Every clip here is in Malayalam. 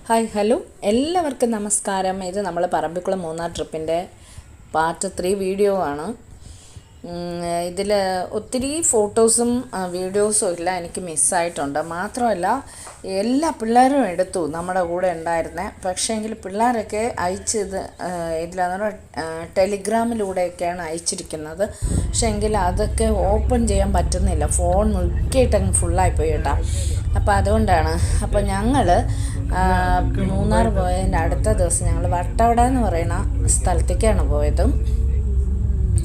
ഹായ് ഹലോ എല്ലാവർക്കും നമസ്കാരം. ഇത് നമ്മൾ പറമ്പിക്കുളം മൂന്നാർ ട്രിപ്പിൻ്റെ പാർട്ട് 3 വീഡിയോ ആണ്. ഇതിൽ ഒത്തിരി ഫോട്ടോസും വീഡിയോസും ഇല്ല, എനിക്ക് മിസ്സായിട്ടുണ്ട്. മാത്രമല്ല എല്ലാ പിള്ളേരും എടുത്തു നമ്മുടെ കൂടെ ഉണ്ടായിരുന്നേ. പക്ഷേങ്കിൽ പിള്ളേരൊക്കെ ഇതിലെന്ന് ടെലിഗ്രാമിലൂടെയൊക്കെയാണ് അയച്ചിരിക്കുന്നത്. പക്ഷേ എങ്കിൽ അതൊക്കെ ഓപ്പൺ ചെയ്യാൻ പറ്റുന്നില്ല, ഫോൺ മുക്കിയിട്ടങ്ങ് ഫുള്ളായിപ്പോയി കേട്ടോ. അപ്പോൾ അതുകൊണ്ടാണ്. അപ്പോൾ ഞങ്ങൾ മൂന്നാർ പോയതിൻ്റെ അടുത്ത ദിവസം ഞങ്ങൾ വട്ടവട എന്ന് പറയുന്ന സ്ഥലത്തേക്കാണ് പോയത്.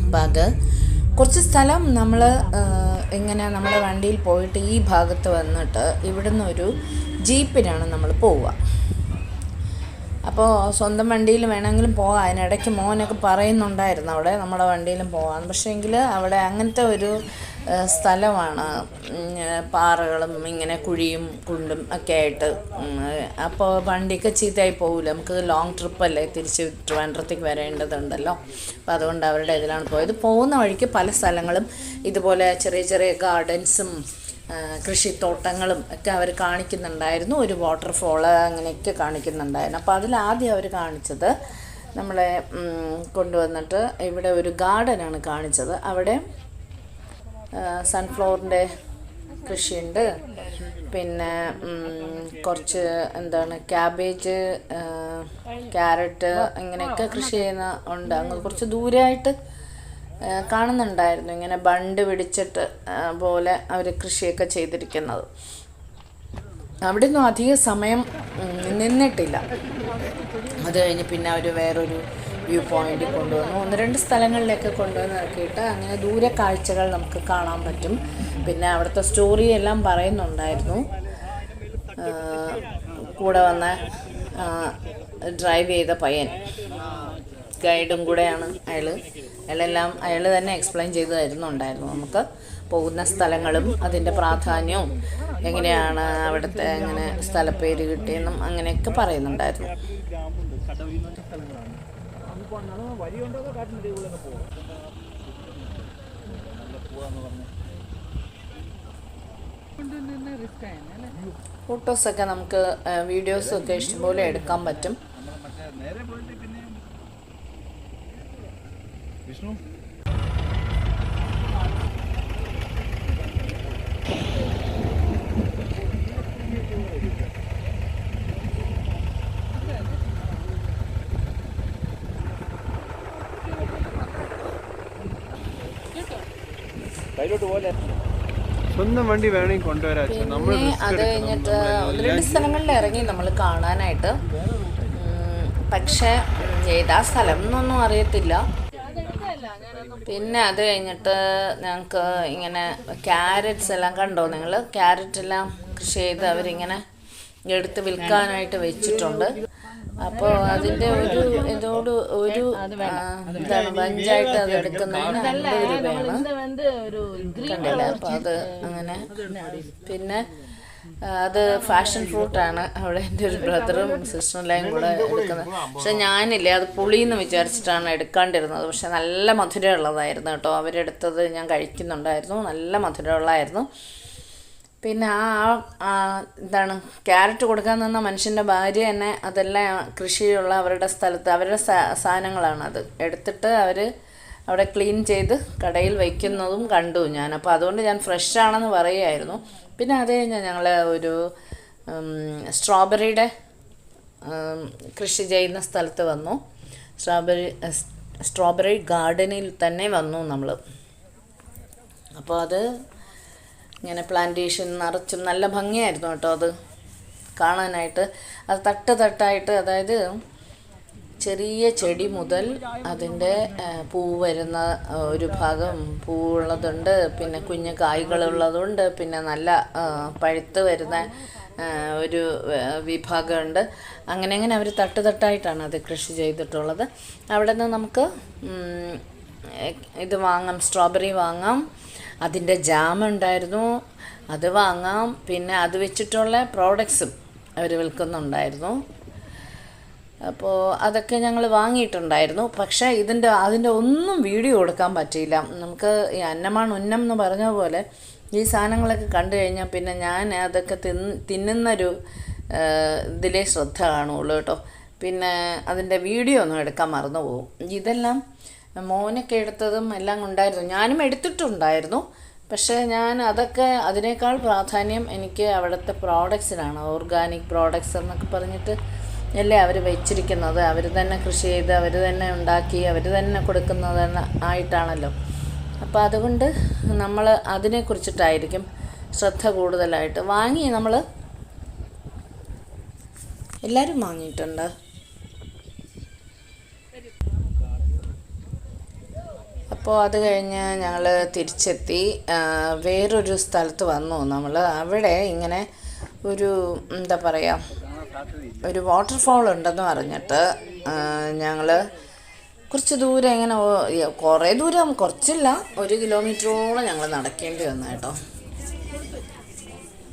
അപ്പം അത് കുറച്ച് സ്ഥലം നമ്മൾ ഇങ്ങനെ നമ്മുടെ വണ്ടിയിൽ പോയിട്ട് ഈ ഭാഗത്ത് വന്നിട്ട് ഇവിടുന്ന് ഒരു ജീപ്പിനാണ് നമ്മൾ പോവുക. അപ്പോൾ സ്വന്തം വണ്ടിയിൽ വേണമെങ്കിലും പോകാം. അതിനിടയ്ക്ക് മോനൊക്കെ പറയുന്നുണ്ടായിരുന്നു അവിടെ നമ്മുടെ വണ്ടിയിലും പോകാമെന്ന്. പക്ഷേ എങ്കിൽ അവിടെ അങ്ങനത്തെ ഒരു സ്ഥലമാണ്, പാറകളും ഇങ്ങനെ കുഴിയും കുണ്ടും ഒക്കെ ആയിട്ട്. അപ്പോൾ വണ്ടിയൊക്കെ ചീത്തയായി പോകില്ല. നമുക്ക് ലോങ് ട്രിപ്പല്ലേ, തിരിച്ച് ട്രിവാൻഡ്രത്തേക്ക് വരേണ്ടതുണ്ടല്ലോ. അപ്പോൾ അതുകൊണ്ട് അവരുടെ ഇതിലാണ് പോയത്. പോകുന്ന വഴിക്ക് പല സ്ഥലങ്ങളും ഇതുപോലെ ചെറിയ ചെറിയ ഗാർഡൻസും കൃഷിത്തോട്ടങ്ങളും ഒക്കെ അവർ കാണിക്കുന്നുണ്ടായിരുന്നു. ഒരു വാട്ടർഫോള് അങ്ങനെയൊക്കെ കാണിക്കുന്നുണ്ടായിരുന്നു. അപ്പോൾ അതിലാദ്യം അവർ കാണിച്ചത് നമ്മളെ കൊണ്ടുവന്നിട്ട് ഇവിടെ ഒരു ഗാർഡനാണ് കാണിച്ചത്. അവിടെ സൺഫ്ലവറിൻ്റെ കൃഷിയുണ്ട്, പിന്നെ കുറച്ച് ക്യാബേജ്, ക്യാരറ്റ് ഇങ്ങനെയൊക്കെ കൃഷി ചെയ്യുന്ന ഉണ്ട്. അങ്ങ് കുറച്ച് ദൂരമായിട്ട് കാണുന്നുണ്ടായിരുന്നു ഇങ്ങനെ ബണ്ട് പിടിച്ചിട്ട് പോലെ അവർ കൃഷിയൊക്കെ ചെയ്തിരിക്കുന്നത്. അവിടെ ഒന്നും അധിക സമയം നിന്നിട്ടില്ല. അത് കഴിഞ്ഞ് പിന്നെ അവർ വേറൊരു വ്യൂ പോയിന്റിൽ കൊണ്ടുവന്നു. 1-2 സ്ഥലങ്ങളിലൊക്കെ കൊണ്ടുവന്ന് ഇറക്കിയിട്ട് അങ്ങനെ ദൂരെ കാഴ്ചകൾ നമുക്ക് കാണാൻ പറ്റും. പിന്നെ അവിടുത്തെ സ്റ്റോറി എല്ലാം പറയുന്നുണ്ടായിരുന്നു. കൂടെ വന്ന ഡ്രൈവ് ചെയ്ത പയ്യൻ ഗൈഡും കൂടെയാണ് അയാൾ തന്നെ എക്സ്പ്ലെയിൻ ചെയ്ത് തരുന്നുണ്ടായിരുന്നു നമുക്ക് പോകുന്ന സ്ഥലങ്ങളും അതിൻ്റെ പ്രാധാന്യവും എങ്ങനെയാണ് അവിടുത്തെ എങ്ങനെ സ്ഥലപ്പേര് കിട്ടിയെന്നും അങ്ങനെയൊക്കെ പറയുന്നുണ്ടായിരുന്നു. ഫോട്ടോസൊക്കെ നമുക്ക് വീഡിയോസൊക്കെ ഇഷ്ടംപോലെ എടുക്കാൻ പറ്റും. വിഷ്ണു സ്വന്തം വണ്ടി വേണമെങ്കിൽ കൊണ്ടുവരാം. അത് കഴിഞ്ഞിട്ട് 1-2 സ്ഥലങ്ങളിൽ ഇറങ്ങി നമ്മൾ കാണാനായിട്ട്. പക്ഷേ ഏതാ സ്ഥലം എന്നൊന്നും അറിയത്തില്ല. പിന്നെ അത് കഴിഞ്ഞിട്ട് ഞങ്ങൾക്ക് ഇങ്ങനെ ക്യാരറ്റ്സ് എല്ലാം കണ്ടോ നിങ്ങൾ? ക്യാരറ്റ് എല്ലാം കൃഷി ചെയ്ത് അവരിങ്ങനെ എടുത്ത് വിൽക്കാനായിട്ട് വെച്ചിട്ടുണ്ട്. അപ്പോൾ അതിൻ്റെ ഒരു ബഞ്ചായിട്ട് അത് എടുക്കുന്നതിന് 50 രൂപയാണ്, കണ്ടില്ല? അപ്പോൾ അത് അങ്ങനെ. പിന്നെ അത് ഫാഷൻ ഫ്രൂട്ടാണ്. അവിടെ എൻ്റെ ഒരു ബ്രദറും സിസ്റ്ററിനെല്ലാം കൂടെ എടുക്കുന്നത്. പക്ഷെ ഞാനില്ലേ, അത് പുളിയെന്ന് വിചാരിച്ചിട്ടാണ് എടുക്കാണ്ടിരുന്നത്. പക്ഷെ നല്ല മധുരമുള്ളതായിരുന്നു കേട്ടോ. അവരെടുത്തത് ഞാൻ കഴിക്കുന്നുണ്ടായിരുന്നു, നല്ല മധുരമുള്ളതായിരുന്നു. പിന്നെ ക്യാരറ്റ് കൊടുക്കാൻ നിന്ന മനുഷ്യൻ്റെ ഭാര്യ തന്നെ അതെല്ലാം കൃഷിയുള്ള അവരുടെ സ്ഥലത്ത് അവരുടെ സാധനങ്ങളാണ് അത് എടുത്തിട്ട് അവർ അവിടെ ക്ലീൻ ചെയ്ത് കടയിൽ വയ്ക്കുന്നതും കണ്ടു ഞാൻ. അപ്പോൾ അതുകൊണ്ട് ഞാൻ ഫ്രഷ് ആണെന്ന് പറയുമായിരുന്നു. പിന്നെ അത് കഴിഞ്ഞാൽ ഞങ്ങൾ ഒരു സ്ട്രോബെറിയുടെ കൃഷി ചെയ്യുന്ന സ്ഥലത്ത് വന്നു. സ്ട്രോബെറി ഗാർഡനിൽ തന്നെ വന്നു നമ്മൾ. അപ്പോൾ അത് ഇങ്ങനെ പ്ലാന്റേഷൻ നിറച്ചും നല്ല ഭംഗിയായിരുന്നു കേട്ടോ അത് കാണാനായിട്ട്. അത് തട്ടായിട്ട്, അതായത് ചെറിയ ചെടി മുതൽ അതിൻ്റെ പൂ വരുന്ന ഒരു ഭാഗം പൂവുള്ളതുണ്ട്, പിന്നെ കുഞ്ഞു കായ്കളുള്ളതുണ്ട്, പിന്നെ നല്ല പഴുത്ത് വരുന്ന ഒരു വിഭാഗമുണ്ട്. അങ്ങനെ അവർ തട്ടായിട്ടാണ് അത് കൃഷി ചെയ്തിട്ടുള്ളത്. അവിടെ നിന്ന് നമുക്ക് ഇത് വാങ്ങാം, സ്ട്രോബെറി വാങ്ങാം. അതിൻ്റെ ജാം ഉണ്ടായിരുന്നു, അത് വാങ്ങാം. പിന്നെ അത് വെച്ചിട്ടുള്ള പ്രോഡക്ട്സും അവർ വിൽക്കുന്നുണ്ടായിരുന്നു. അപ്പോൾ അതൊക്കെ ഞങ്ങൾ വാങ്ങിയിട്ടുണ്ടായിരുന്നു. പക്ഷേ അതിൻ്റെ ഒന്നും വീഡിയോ കൊടുക്കാൻ പറ്റിയില്ല നമുക്ക്. ഈ അന്നമാണ് ഉന്നം എന്ന് പറഞ്ഞ പോലെ ഈ സാധനങ്ങളൊക്കെ കണ്ടു കഴിഞ്ഞാൽ പിന്നെ ഞാൻ അതൊക്കെ തിന്നുന്നൊരു ഇതിലേ ശ്രദ്ധ കാണുള്ളൂ കേട്ടോ. പിന്നെ അതിൻ്റെ വീഡിയോ ഒന്നും എടുക്കാൻ മറന്നു പോകും. ഇതെല്ലാം മോനൊക്കെ എടുത്തതും എല്ലാം ഉണ്ടായിരുന്നു, ഞാനും എടുത്തിട്ടുണ്ടായിരുന്നു. പക്ഷേ ഞാൻ അതൊക്കെ അതിനേക്കാൾ പ്രാധാന്യം എനിക്ക് അവിടുത്തെ പ്രോഡക്ട്സിനാണ്. ഓർഗാനിക് പ്രോഡക്ട്സ് എന്നൊക്കെ പറഞ്ഞിട്ട് അല്ലേ അവർ വെച്ചിരിക്കുന്നത്. അവർ തന്നെ കൃഷി ചെയ്ത് അവർ തന്നെ ഉണ്ടാക്കി അവർ തന്നെ കൊടുക്കുന്നത് ആയിട്ടാണല്ലോ. അപ്പോൾ അതുകൊണ്ട് നമ്മൾ അതിനെക്കുറിച്ചിട്ടായിരിക്കും ശ്രദ്ധ കൂടുതലായിട്ട്. വാങ്ങി നമ്മൾ എല്ലാവരും വാങ്ങിയിട്ടുണ്ട്. അപ്പോൾ അത് കഴിഞ്ഞ് ഞങ്ങൾ തിരിച്ചെത്തി. വേറൊരു സ്ഥലത്ത് വന്നു നമ്മൾ. അവിടെ ഇങ്ങനെ ഒരു എന്താ പറയുക, ഒരു വാട്ടർഫാൾ ഉണ്ടെന്ന് പറഞ്ഞിട്ട് ഞങ്ങൾ കുറച്ച് ദൂരം ഇങ്ങനെ കുറേ ദൂരം, കുറച്ചില്ല, 1 കിലോമീറ്ററോളം ഞങ്ങൾ നടക്കേണ്ടി വന്നു കേട്ടോ.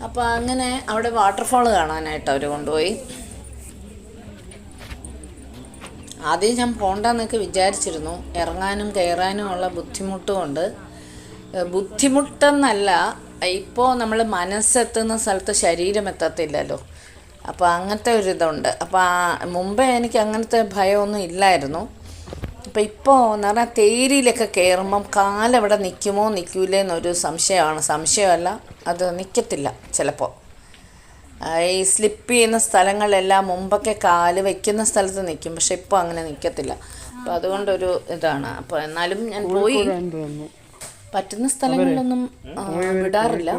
അപ്പോൾ അങ്ങനെ അവിടെ വാട്ടർഫാൾ കാണാനായിട്ട് അവർ കൊണ്ടുപോയി. ആദ്യം ഞാൻ പോകണ്ടെന്നൊക്കെ വിചാരിച്ചിരുന്നു. ഇറങ്ങാനും കയറാനും ഉള്ള ബുദ്ധിമുട്ടുകൊണ്ട്, ബുദ്ധിമുട്ടെന്നല്ല, ഇപ്പോൾ നമ്മൾ മനസ്സെത്തുന്ന സ്ഥലത്ത് ശരീരം എത്തത്തില്ലല്ലോ. അപ്പോൾ അങ്ങനത്തെ ഒരിതുണ്ട്. അപ്പോൾ മുമ്പേ എനിക്ക് അങ്ങനത്തെ ഭയമൊന്നും ഇല്ലായിരുന്നു. അപ്പോൾ ഇപ്പോൾ എന്ന് പറഞ്ഞാൽ തേരിയിലൊക്കെ കയറുമ്പം കാലവിടെ നിൽക്കുമോ നിൽക്കൂലേന്നൊരു സംശയമാണ്. സംശയമല്ല, അത് നിൽക്കത്തില്ല ചിലപ്പോൾ. ഈ സ്ലിപ്പ് ചെയ്യുന്ന സ്ഥലങ്ങളിലെല്ലാം മുമ്പൊക്കെ കാല് വയ്ക്കുന്ന സ്ഥലത്ത് നിൽക്കും, പക്ഷെ ഇപ്പോൾ അങ്ങനെ നിൽക്കത്തില്ല. അപ്പോൾ അതുകൊണ്ടൊരു ഇതാണ്. അപ്പോൾ എന്നാലും ഞാൻ പോയി. പറ്റുന്ന സ്ഥലങ്ങളിലൊന്നും വിടാറില്ല,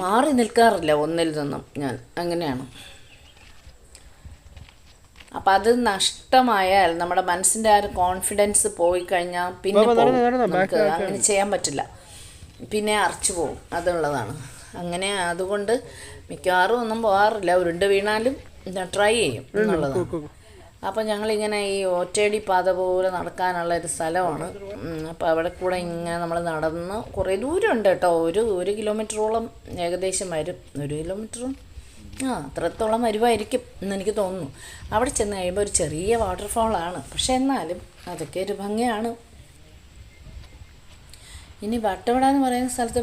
മാറി നിൽക്കാറില്ല ഒന്നിൽ നിന്നും ഞാൻ, അങ്ങനെയാണ്. അപ്പം അത് നഷ്ടമായാൽ നമ്മുടെ മനസ്സിൻ്റെ ആ ഒരു കോൺഫിഡൻസ് പോയി കഴിഞ്ഞാൽ പിന്നെ നമുക്ക് അങ്ങനെ ചെയ്യാൻ പറ്റില്ല, പിന്നെ അറച്ചു പോകും, അതുള്ളതാണ്. അങ്ങനെ അതുകൊണ്ട് മിക്കവാറും ഒന്നും പോകാറില്ല. ഉരുണ്ട് വീണാലും ട്രൈ ചെയ്യും എന്നുള്ളതാണ്. അപ്പോൾ ഞങ്ങളിങ്ങനെ ഈ ഒറ്റയടി പാത പോലെ നടക്കാനുള്ള ഒരു സ്ഥലമാണ്. അപ്പോൾ അവിടെ കൂടെ ഇങ്ങനെ നമ്മൾ നടന്ന് കുറേ ദൂരം ഉണ്ട് കേട്ടോ. 1 കിലോമീറ്ററോളം ഏകദേശം വരും. 1 കിലോമീറ്ററും അത്രത്തോളം വരുമായിരിക്കും എന്നെനിക്ക് തോന്നുന്നു. അവിടെ ചെന്ന് കഴിയുമ്പോൾ ഒരു ചെറിയ വാട്ടർഫാളാണ്, പക്ഷെ എന്നാലും അതൊക്കെ ഒരു ഭംഗിയാണ്. ഇനി വട്ടവട എന്ന് പറയുന്ന സ്ഥലത്ത്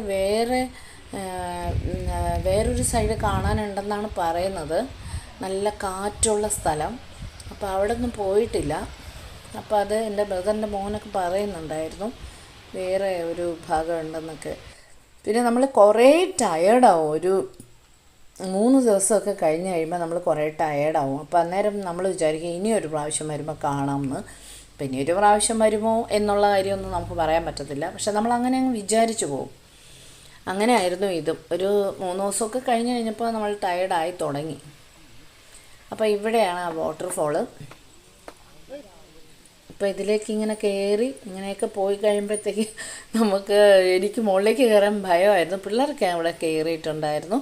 വേറൊരു സൈഡ് കാണാനുണ്ടെന്നാണ് പറയുന്നത്. നല്ല കാറ്റുള്ള സ്ഥലം. അപ്പോൾ അവിടെ ഒന്നും പോയിട്ടില്ല. അപ്പോൾ അത് എൻ്റെ ബ്രദറിൻ്റെ മോനൊക്കെ പറയുന്നുണ്ടായിരുന്നു വേറെ ഒരു ഭാഗം ഉണ്ടെന്നൊക്കെ. പിന്നെ നമ്മൾ കുറേ ടയേർഡാവും. ഒരു 3 ദിവസമൊക്കെ കഴിഞ്ഞ് കഴിയുമ്പോൾ നമ്മൾ കുറേ ടയേർഡാവും. അപ്പോൾ അന്നേരം നമ്മൾ വിചാരിക്കും ഇനിയൊരു പ്രാവശ്യം വരുമ്പോൾ കാണാമെന്ന്. പിന്നെ ഒരു പ്രാവശ്യം വരുമോ എന്നുള്ള കാര്യമൊന്നും നമുക്ക് പറയാൻ പറ്റത്തില്ല. പക്ഷെ നമ്മൾ അങ്ങനെ അങ്ങ് വിചാരിച്ചു പോകും. അങ്ങനെ ആയിരുന്നു ഇതും. ഒരു 3 ദിവസമൊക്കെ കഴിഞ്ഞ് കഴിഞ്ഞപ്പോൾ നമ്മൾ ടയേർഡായി തുടങ്ങി. അപ്പോൾ ഇവിടെയാണ് ആ വാട്ടർഫോള്. അപ്പോൾ ഇതിലേക്ക് ഇങ്ങനെ കയറി ഇങ്ങനെയൊക്കെ പോയി കഴിയുമ്പോഴത്തേക്ക് എനിക്ക് മുകളിലേക്ക് കയറാൻ ഭയമായിരുന്നു. പിള്ളേരൊക്കെ അവിടെ കയറിയിട്ടുണ്ടായിരുന്നു,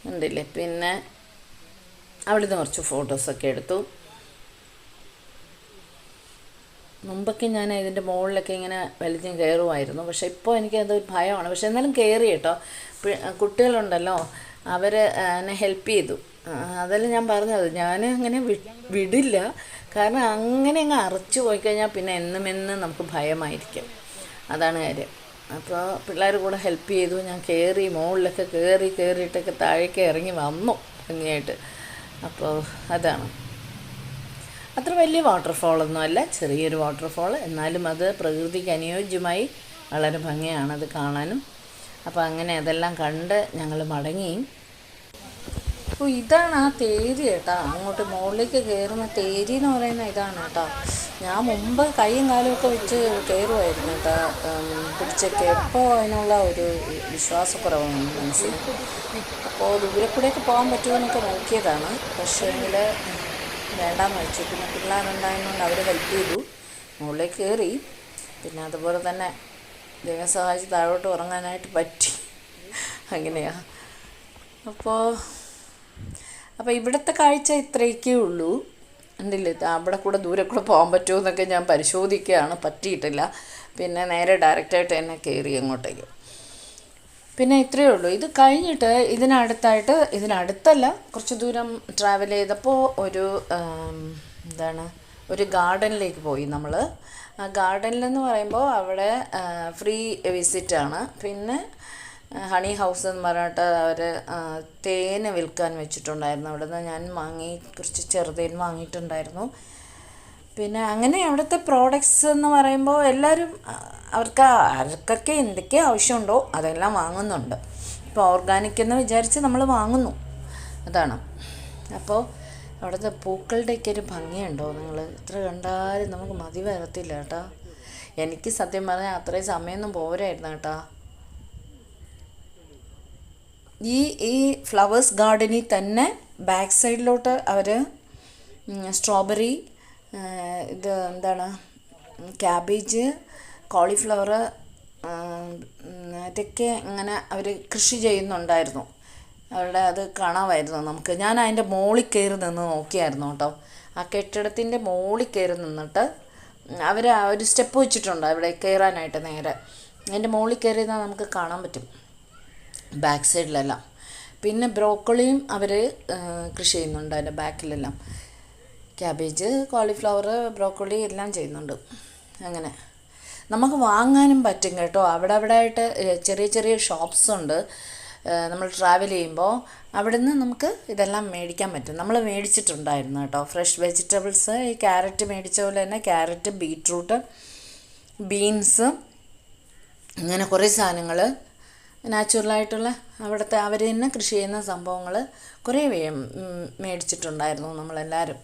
ഉണ്ടല്ലേ. പിന്നെ അവിടുന്ന് കുറച്ച് ഫോട്ടോസൊക്കെ എടുത്തു. മുമ്പൊക്കെ ഞാൻ ഇതിൻ്റെ മുകളിലൊക്കെ ഇങ്ങനെ വലിഞ്ഞും കയറുമായിരുന്നു. പക്ഷേ ഇപ്പോൾ എനിക്കത് ഭയമാണ്. പക്ഷെ എന്നാലും കയറി കേട്ടോ. കുട്ടികളുണ്ടല്ലോ, അവർ എന്നെ ഹെൽപ്പ് ചെയ്തു. അതെല്ലാം ഞാൻ പറഞ്ഞത്. ഞാൻ അങ്ങനെ വിടില്ല, കാരണം അങ്ങനെ അങ്ങ് അറച്ചു പോയി കഴിഞ്ഞാൽ പിന്നെ എന്നും നമുക്ക് ഭയമായിരിക്കും. അതാണ് കാര്യം. അപ്പോൾ പിള്ളേർ കൂടെ ഹെൽപ്പ് ചെയ്തു. ഞാൻ കയറി, മുകളിലൊക്കെ കയറിയിട്ടൊക്കെ താഴേക്ക് ഇറങ്ങി വന്നു ഭംഗിയായിട്ട്. അപ്പോൾ അതാണ്. അത്ര വലിയ വാട്ടർഫോളൊന്നും അല്ല, ചെറിയൊരു വാട്ടർഫോൾ. എന്നാലും അത് പ്രകൃതിക്ക് അനുയോജ്യമായി വളരെ ഭംഗിയാണത് കാണാനും. അപ്പോൾ അങ്ങനെ അതെല്ലാം കണ്ട് ഞങ്ങൾ മടങ്ങി. അപ്പോൾ ഇതാണ് ആ തേരി കേട്ടോ. അങ്ങോട്ട് മുകളിലേക്ക് കയറുന്ന തേരി എന്ന് പറയുന്ന ഇതാണ് കേട്ടോ. ഞാൻ മുമ്പ് കൈയും കാലും ഒക്കെ വെച്ച് കയറുമായിരുന്നു കേട്ടോ, പിടിച്ചൊക്കെ. എപ്പോൾ അതിനുള്ള ഒരു വിശ്വാസക്കുറവാണ് മനസ്സിന്. അപ്പോൾ ദൂരെ കൂടെയൊക്കെ പോകാൻ പറ്റുമെന്നൊക്കെ നോക്കിയതാണ്. പക്ഷേ വേണ്ടാന്ന് വെച്ചു. പിന്നെ പിള്ളേരുണ്ടായതുകൊണ്ട് അവർ ഹെൽപ്പ് ചെയ്തു, മുകളിലേക്ക് കയറി. പിന്നെ അതുപോലെ തന്നെ ദൈവം സഹായിച്ച് താഴോട്ട് ഉറങ്ങാനായിട്ട് പറ്റി. അങ്ങനെയാണ്. അപ്പോൾ ഇവിടുത്തെ കാഴ്ച ഇത്രയൊക്കെ ഉള്ളൂ. ഉണ്ടല്ലേ. അവിടെ കൂടെ ദൂരെ കൂടെ പോകാൻ പറ്റുമോ എന്നൊക്കെ ഞാൻ പരിശോധിക്കുകയാണ്, പറ്റിയിട്ടില്ല. പിന്നെ നേരെ ഡയറക്റ്റായിട്ട് തന്നെ കയറി അങ്ങോട്ടേക്ക്. പിന്നെ ഇത്രയേ ഉള്ളൂ. ഇത് കഴിഞ്ഞിട്ട് ഇതിനടുത്തല്ല, കുറച്ച് ദൂരം ട്രാവൽ ചെയ്തപ്പോൾ ഒരു ഗാർഡനിലേക്ക് പോയി നമ്മൾ. ആ ഗാർഡനിലെന്ന് പറയുമ്പോൾ അവിടെ ഫ്രീ വിസിറ്റാണ്. പിന്നെ ഹണി ഹൗസ് എന്ന് പറഞ്ഞിട്ട് അവർ തേന് വിൽക്കാൻ വെച്ചിട്ടുണ്ടായിരുന്നു. അവിടെ നിന്ന് ഞാൻ കുറച്ച് ചെറുതേൻ വാങ്ങിയിട്ടുണ്ടായിരുന്നു. പിന്നെ അങ്ങനെ അവിടുത്തെ പ്രോഡക്ട്സ് എന്ന് പറയുമ്പോൾ എല്ലാവരും ആർക്കൊക്കെ എന്തൊക്കെ ആവശ്യമുണ്ടോ അതെല്ലാം വാങ്ങുന്നുണ്ട്. ഇപ്പോൾ ഓർഗാനിക് എന്ന് വിചാരിച്ച് നമ്മൾ വാങ്ങുന്നു, അതാണ്. അപ്പോൾ അവിടുത്തെ പൂക്കളുടെയൊക്കെ ഒരു ഭംഗിയുണ്ടോ നിങ്ങൾ? എത്ര കണ്ടാലും നമുക്ക് മതി വരത്തില്ല കേട്ടോ. എനിക്ക് സത്യം പറഞ്ഞാൽ അത്രയും സമയമൊന്നും പോരായിരുന്നു കേട്ടോ. ഈ ഫ്ലവേഴ്സ് ഗാർഡനിൽ തന്നെ ബാക്ക് സൈഡിലോട്ട് അവർ സ്ട്രോബെറി, ഇത് എന്താണ്, ക്യാബേജ്, കോളിഫ്ലവർ, അതൊക്കെ ഇങ്ങനെ അവർ കൃഷി ചെയ്യുന്നുണ്ടായിരുന്നു. അവിടെ അത് കാണാമായിരുന്നു നമുക്ക്. ഞാൻ അതിൻ്റെ മുകളിൽ കയറി നിന്ന് നോക്കിയായിരുന്നു കേട്ടോ. ആ കെട്ടിടത്തിൻ്റെ മുകളിൽ കയറി നിന്നിട്ട് അവർ ഒരു സ്റ്റെപ്പ് വെച്ചിട്ടുണ്ട് അവിടെ കയറാനായിട്ട്. നേരെ അതിൻ്റെ മുകളിൽ കയറി നിന്നാൽ നമുക്ക് കാണാൻ പറ്റും ബാക്ക് സൈഡിലെല്ലാം. പിന്നെ ബ്രോക്കോളിയും അവർ കൃഷി ചെയ്യുന്നുണ്ട് അതിൻ്റെ ബാക്കിലെല്ലാം. ക്യാബേജ്, കോളിഫ്ലവർ, ബ്രോക്കോളി എല്ലാം ചെയ്യുന്നുണ്ട്. അങ്ങനെ നമുക്ക് വാങ്ങാനും പറ്റും കേട്ടോ. അവിടെ ആയിട്ട് ചെറിയ ചെറിയ ഷോപ്സ് ഉണ്ട്. നമ്മൾ ട്രാവൽ ചെയ്യുമ്പോൾ അവിടെ നിന്ന് നമുക്ക് ഇതെല്ലാം മേടിക്കാൻ പറ്റും. നമ്മൾ മേടിച്ചിട്ടുണ്ടായിരുന്നു കേട്ടോ. ഫ്രഷ് വെജിറ്റബിൾസ്, ഈ ക്യാരറ്റ് മേടിച്ച പോലെ തന്നെ ക്യാരറ്റ്, ബീറ്റ്റൂട്ട്, ബീൻസ്, ഇങ്ങനെ കുറേ സാധനങ്ങൾ നാച്ചുറലായിട്ടുള്ള അവിടുത്തെ അവർ തന്നെ കൃഷി ചെയ്യുന്ന സംഭവങ്ങൾ കുറേ മേടിച്ചിട്ടുണ്ടായിരുന്നു നമ്മളെല്ലാവരും.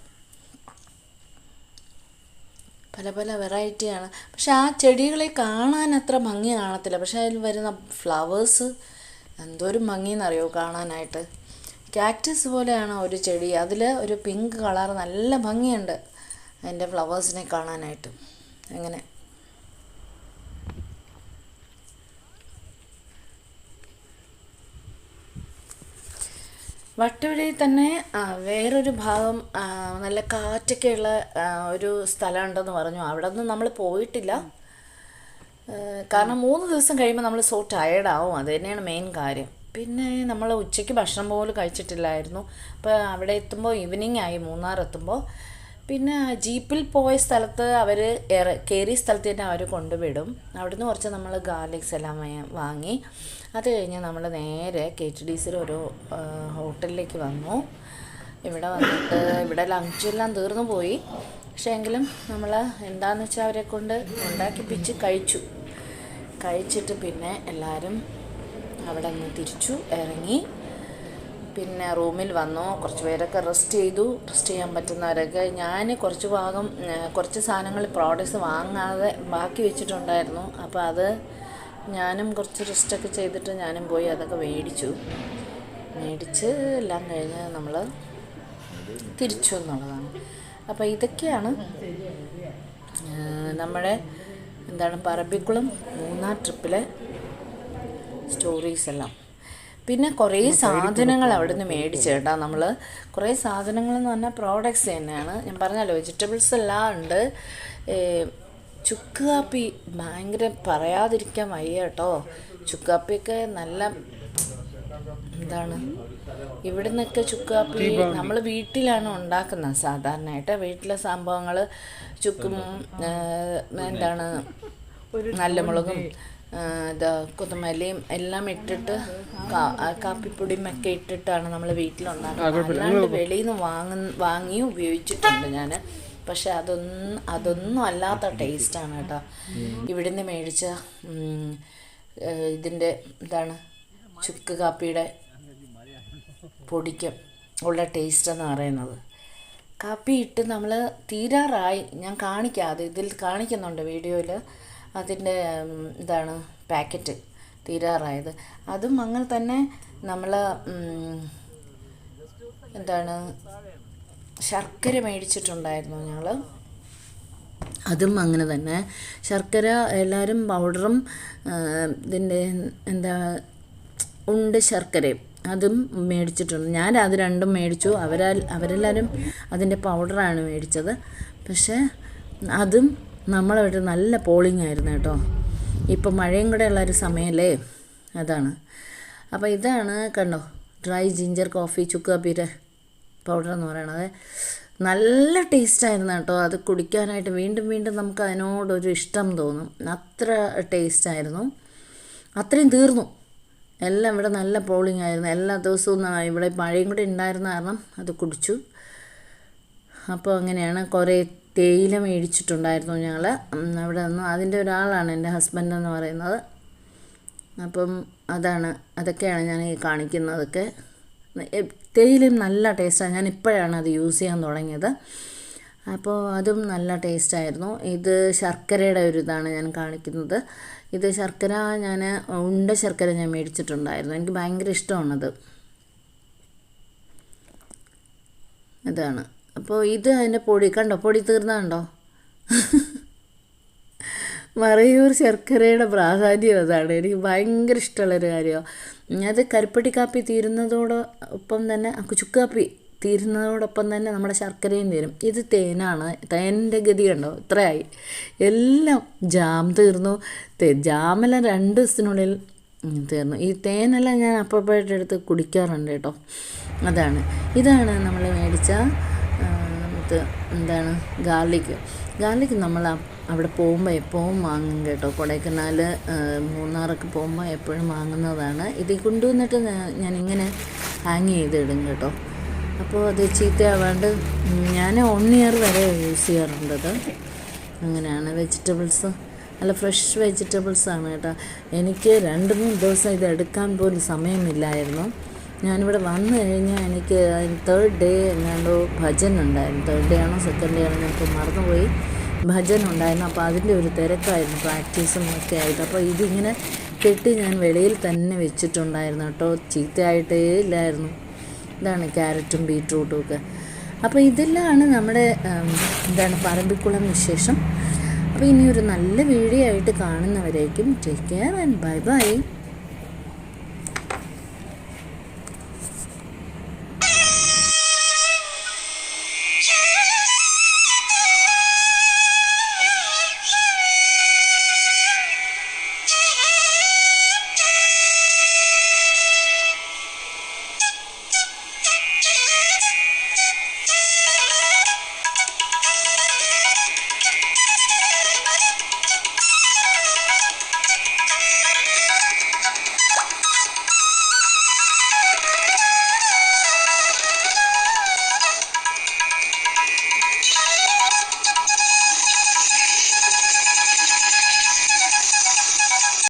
പല പല വെറൈറ്റിയാണ്. പക്ഷെ ആ ചെടികളെ കാണാൻ അത്ര ഭംഗി കാണത്തില്ല. പക്ഷെ അതിൽ വരുന്ന ഫ്ലവേഴ്സ് എന്തോരം ഭംഗിയെന്നറിയോ കാണാനായിട്ട്. കാക്ടസ് പോലെയാണ് ഒരു ചെടി, അതിൽ ഒരു പിങ്ക് കളർ, നല്ല ഭംഗിയുണ്ട് അതിൻ്റെ ഫ്ലവേഴ്സിനെ കാണാനായിട്ട്. അങ്ങനെ വട്ടവടയിൽ തന്നെ വേറൊരു ഭാഗം നല്ല കാറ്റൊക്കെയുള്ള ഒരു സ്ഥലമുണ്ടെന്ന് പറഞ്ഞു. അവിടെ ഒന്നും നമ്മൾ പോയിട്ടില്ല. കാരണം 3 ദിവസം കഴിയുമ്പോൾ നമ്മൾ സോ ടയേർഡാവും. അത് തന്നെയാണ് മെയിൻ കാര്യം. പിന്നെ നമ്മൾ ഉച്ചയ്ക്ക് ഭക്ഷണം പോലും കഴിച്ചിട്ടില്ലായിരുന്നു. അപ്പോൾ അവിടെ എത്തുമ്പോൾ ഈവനിങ് ആയി, മൂന്നാർ എത്തുമ്പോൾ. പിന്നെ ജീപ്പിൽ പോയ സ്ഥലത്ത് അവർ കയറിയ സ്ഥലത്ത് തന്നെ അവർ കൊണ്ടുവിടും. അവിടുന്ന് കുറച്ച് നമ്മൾ ഗാർലിക്സ് എല്ലാം വാങ്ങി. അത് കഴിഞ്ഞ് നമ്മൾ നേരെ KTDC ഒരു ഹോട്ടലിലേക്ക് വന്നു. ഇവിടെ വന്നിട്ട് ഇവിടെ ലഞ്ചെല്ലാം തീർന്നു പോയി. പക്ഷേ എങ്കിലും നമ്മൾ എന്താണെന്ന് വെച്ചാൽ അവരെ കൊണ്ട് ഉണ്ടാക്കിപ്പിച്ച് കഴിച്ചിട്ട് പിന്നെ എല്ലാവരും അവിടെ നിന്ന് തിരിച്ചു ഇറങ്ങി. പിന്നെ റൂമിൽ വന്നു. കുറച്ച് പേരൊക്കെ റെസ്റ്റ് ചെയ്യാൻ പറ്റുന്നവരൊക്കെ. ഞാൻ കുറച്ച് സാധനങ്ങൾ പ്രോഡക്റ്റ്സ് വാങ്ങാതെ ബാക്കി വെച്ചിട്ടുണ്ടായിരുന്നു. അപ്പോൾ അത് ഞാനും കുറച്ച് റെസ്റ്റൊക്കെ ചെയ്തിട്ട് ഞാനും പോയി അതൊക്കെ മേടിച്ച് എല്ലാം കഴിഞ്ഞ് നമ്മൾ തിരിച്ചു എന്നുള്ളതാണ്. അപ്പോൾ ഇതൊക്കെയാണ് നമ്മുടെ പറമ്പിക്കുളം മൂന്നാർ ട്രിപ്പിലെ സ്റ്റോറീസ് എല്ലാം. പിന്നെ കുറേ സാധനങ്ങൾ അവിടെ നിന്ന് മേടിച്ചു കേട്ടോ. നമ്മൾ കുറേ സാധനങ്ങളെന്ന് പറഞ്ഞാൽ പ്രോഡക്റ്റ്സ് തന്നെയാണ്. ഞാൻ പറഞ്ഞല്ലോ, വെജിറ്റബിൾസ് എല്ലാം ഉണ്ട്. ചുക്ക് കാപ്പി ഭയങ്കര പറയാതിരിക്കാൻ വയ്യ കേട്ടോ. ചുക്ക് കാപ്പിയൊക്കെ നല്ല ഇവിടെ നിന്നൊക്കെ ചുക്ക് കാപ്പി നമ്മൾ വീട്ടിലാണ് ഉണ്ടാക്കുന്നത് സാധാരണയായിട്ട്. വീട്ടിലെ സംഭവങ്ങൾ ചുക്കും നല്ല മുളകും കൊത്തമല്ലിയും എല്ലാം ഇട്ടിട്ട് കാപ്പിപ്പൊടിയും ഒക്കെ ഇട്ടിട്ടാണ് നമ്മൾ വീട്ടിലുണ്ടാക്കുന്നത്. അല്ലാണ്ട് വെളിയിൽ നിന്ന് വാങ്ങി ഉപയോഗിച്ചിട്ടുണ്ട് ഞാൻ. പക്ഷെ അതൊന്നും അല്ലാത്ത ടേസ്റ്റാണ് കേട്ടോ. ഇവിടുന്ന് മേടിച്ച ഇതിൻ്റെ ചുക്ക് കാപ്പിയുടെ പൊടിക്ക് ഉള്ള ടേസ്റ്റ് എന്ന് പറയുന്നത്. കാപ്പി ഇട്ട് നമ്മൾ തീരാറായി, ഞാൻ കാണിക്കാം, അത് ഇതിൽ കാണിക്കുന്നുണ്ട് വീഡിയോയിൽ. അതിൻ്റെ പാക്കറ്റ് തീരാറായത്. അതും അങ്ങനെ തന്നെ നമ്മൾ ശർക്കര മേടിച്ചിട്ടുണ്ടായിരുന്നു ഞങ്ങൾ. അതും അങ്ങനെ തന്നെ ശർക്കര എല്ലാവരും പൗഡറും ഇതിൻ്റെ ഉണ്ട് ശർക്കരയും അതും മേടിച്ചിട്ടുണ്ട്. ഞാൻ അത് രണ്ടും മേടിച്ചു. അവരെല്ലാവരും അതിൻ്റെ പൗഡറാണ് മേടിച്ചത്. പക്ഷേ അതും നമ്മളവിടെ നല്ല പോളിംഗ് ആയിരുന്നു കേട്ടോ. ഇപ്പം മഴയും കൂടെ ഉള്ളൊരു സമയമല്ലേ, അതാണ്. അപ്പോൾ ഇതാണ് കണ്ടോ, ഡ്രൈ ജിഞ്ചർ കോഫി ചുക്ക് കാപ്പിയുടെ പൗഡർ എന്ന് പറയണത്. നല്ല ടേസ്റ്റായിരുന്നു കേട്ടോ. അത് കുടിക്കാനായിട്ട് വീണ്ടും വീണ്ടും നമുക്ക് അതിനോടൊരു ഇഷ്ടം തോന്നും. അത്ര ടേസ്റ്റായിരുന്നു. അത്രയും തീർന്നു എല്ലാം ഇവിടെ നല്ല പോളിംഗ് ആയിരുന്നു. എല്ലാ ദിവസവും ഇവിടെ മഴയും കൂടി ഉണ്ടായിരുന്ന കാരണം അത് കുടിച്ചു. അപ്പോൾ അങ്ങനെയാണ്. കുറേ തേയില മേടിച്ചിട്ടുണ്ടായിരുന്നു ഞങ്ങൾ അവിടെ നിന്ന്. അതിൻ്റെ ഒരാളാണ് എൻ്റെ ഹസ്ബൻഡ് എന്ന് പറയുന്നത്. അപ്പം അതൊക്കെയാണ് ഞാൻ ഈ കാണിക്കുന്നതൊക്കെ. തേയിലയും നല്ല ടേസ്റ്റാണ്. ഞാൻ ഇപ്പോഴാണ് അത് യൂസ് ചെയ്യാൻ തുടങ്ങിയത്. അപ്പോൾ അതും നല്ല ടേസ്റ്റായിരുന്നു. ഇത് ശർക്കരയുടെ ഒരു ഇതാണ് ഞാൻ കാണിക്കുന്നത്. ഇത് ശർക്കര ഉണ്ട ശർക്കര ഞാൻ മേടിച്ചിട്ടുണ്ടായിരുന്നു. എനിക്ക് ഭയങ്കര ഇഷ്ടമാണത്. ഇതാണ്. അപ്പോൾ ഇത് അതിൻ്റെ പൊടി കണ്ടോ, പൊടി തീർന്നതുണ്ടോ? മറയൂർ ശർക്കരയുടെ പ്രാധാന്യം അതാണ്. എനിക്ക് ഭയങ്കര ഇഷ്ടമുള്ളൊരു കാര്യമാണ് അത്. കരിപ്പട്ടി കാപ്പി തീരുന്നതോടൊപ്പം തന്നെ, ചുക്ക് കാപ്പി തീരുന്നതോടൊപ്പം തന്നെ നമ്മുടെ ശർക്കരയും തീരും. ഇത് തേനാണ്. തേനിൻ്റെ ഗതി കണ്ടോ, ഇത്രയായി. എല്ലാം ജാം തീർന്നു. ജാമെല്ലാം 2 ദിവസത്തിനുള്ളിൽ തീർന്നു. ഈ തേനെല്ലാം ഞാൻ അപ്പോഴെടുത്ത് കുടിക്കാറുണ്ട് കേട്ടോ. ഇതാണ് നമ്മൾ മേടിച്ച ഗാർലിക് നമ്മൾ അവിടെ പോകുമ്പോൾ എപ്പോഴും വാങ്ങും കേട്ടോ. കൊടൈക്കനാൽ, മൂന്നാറൊക്കെ പോകുമ്പോൾ എപ്പോഴും വാങ്ങുന്നതാണ്. ഇത് കൊണ്ടുവന്നിട്ട് ഞാനിങ്ങനെ ഹാങ് ചെയ്തിടും കേട്ടോ. അപ്പോൾ അത് ചീത്തയാവാണ്ട് ഞാൻ 1 ഇയർ വരെ യൂസ് ചെയ്യാറുണ്ടത്. അങ്ങനെയാണ്. വെജിറ്റബിൾസ് നല്ല ഫ്രഷ് വെജിറ്റബിൾസാണ് കേട്ടോ. എനിക്ക് 2-3 ദിവസം ഇത് എടുക്കാൻ പോലും സമയമില്ലായിരുന്നു. ഞാനിവിടെ വന്നു കഴിഞ്ഞാൽ എനിക്ക് 3rd ഡേ എങ്ങാണ്ടോ ഭജൻ ഉണ്ടായിരുന്നു. 3rd ഡേ ആണോ 2nd ഡേ ആണോ എനിക്ക് മറന്നുപോയി. ഭജൻ ഉണ്ടായിരുന്നു. അപ്പോൾ അതിൻ്റെ ഒരു തിരക്കായിരുന്നു, പ്രാക്ടീസും ഒക്കെ ആയിട്ട്. അപ്പോൾ ഇതിങ്ങനെ കെട്ടി ഞാൻ വെളിയിൽ തന്നെ വെച്ചിട്ടുണ്ടായിരുന്നു കേട്ടോ. ചീത്തയായിട്ടേ ഇല്ലായിരുന്നു. ഇതാണ് ക്യാരറ്റും ബീട്രൂട്ടും ഒക്കെ. അപ്പോൾ ഇതെല്ലാമാണ് നമ്മുടെ പറമ്പിക്കുളം വിശേഷം. അപ്പോൾ ഇനിയൊരു നല്ല വീഡിയോ ആയിട്ട് കാണുന്നവരേക്കും take care and bye by.